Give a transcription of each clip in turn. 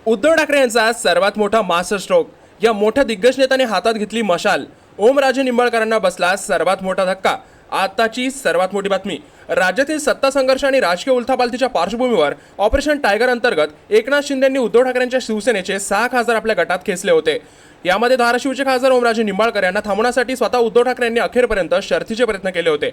उद्धव ठाकरे यांचा सर्वात मोठा मास्टर स्ट्रोक. या मोठ्या दिग्गज नेत्याने हातात घेतली मशाल. ओमराजे निंबाळकरांना बसला सर्वात मोठा धक्का. आताची सर्वात मोठी बातमी. राज्यातील सत्ता संघर्ष आणि राजकीय उलथापालथीच्या पार्श्वभूमीवर ऑपरेशन टायगर अंतर्गत एकनाथ शिंदेंनी उद्धव ठाकरेंच्या शिवसेनेचे 6 खासदार आपल्या गटात खेचले होते. यामध्ये धाराशिवचे खासदार ओमराजे निंबाळकर यांना थांबवण्यासाठी स्वतः उद्धव ठाकरे यांनी अखेरपर्यंत शर्थीचे प्रयत्न केले होते.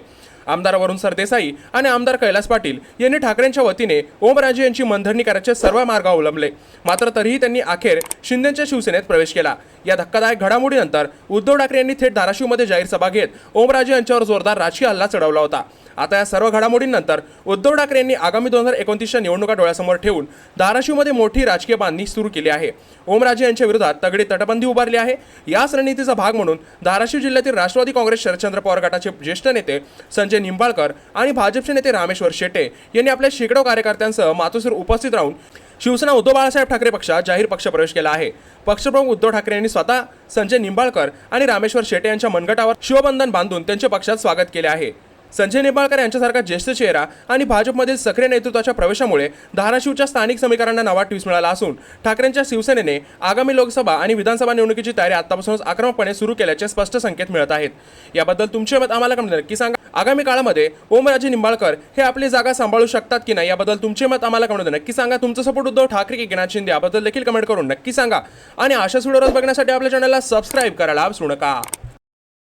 आमदार वरुण सरदेसाई आणि आमदार कैलास पाटील यांनी ठाकरेंच्या वतीने ओमराजे यांची मनधरणी करायचे सर्व मार्ग अवलंबले. मात्र तरीही त्यांनी अखेर शिंदेच्या शिवसेनेत प्रवेश केला. या धक्कादायक घडामोडीनंतर उद्धव ठाकरे यांनी थेट धाराशिवमध्ये जाहीर सभा घेत ओमराजे यांच्यावर जोरदार राजकीय हल्ला चढवला होता. आता या सर्व घडामोडींनंतर उद्धव ठाकरे यांनी आगामी 2029च्या निवडणुका डोळ्यासमोर ठेवून धाराशिवमध्ये मोठी राजकीय बांधणी सुरू केली आहे. ओमराजे यांच्या विरोधात तगडी तटबंदी उभारली आहे. याच रणनीतीचा भाग म्हणून धाराशिव जिल्ह्यातील राष्ट्रवादी काँग्रेस शरदचंद्र पवार गटाचे ज्येष्ठ नेते संजय निंबाळकर आणि भाजपचे नेते रामेश्वर शेटे यांनी आपल्या शेकडो कार्यकर्त्यांसह मातोश्रीवर उपस्थित राहून शिवसेना उद्धव बाळासाहेब ठाकरे पक्षात जाहीर पक्षप्रवेश केला आहे. पक्षप्रमुख उद्धव ठाकरे यांनी स्वतः संजय निंबाळकर आणि रामेश्वर शेटे यांच्या मनगटावर शिवबंधन बांधून त्यांचे पक्षात स्वागत केले आहे. संजय निंबाळकर यांच्यासारखा ज्येष्ठ चेहरा आणि भाजपमधील सक्रिय नेतृत्वाच्या प्रवेशामुळे धाराशिवच्या स्थानिक समीकरणांना नवा ट्विस्ट मिळाला असून ठाकरेंच्या शिवसेनेने आगामी लोकसभा आणि विधानसभा निवडणुकीची तयारी आतापासूनच आक्रमकपणे सुरू केल्याचे स्पष्ट संकेत मिळत आहेत. याबद्दल तुमचे मत आम्हाला कमेंट नक्की सांगा. आगामी काळामध्ये ओमराजे निंबाळकर हे आपली जागा सांभाळू शकतात की नाही याबद्दल तुमचे मत आम्हाला कमेंट नक्की सांगा. तुमचा सपोर्ट उद्धव ठाकरे की एकनाथ शिंदे याबद्दल देखील कमेंट करून नक्की सांगा. आणि अशाच व्हिडिओ बघण्यासाठी आपल्या चॅनलला सबस्क्राईब करायला विसरू नका.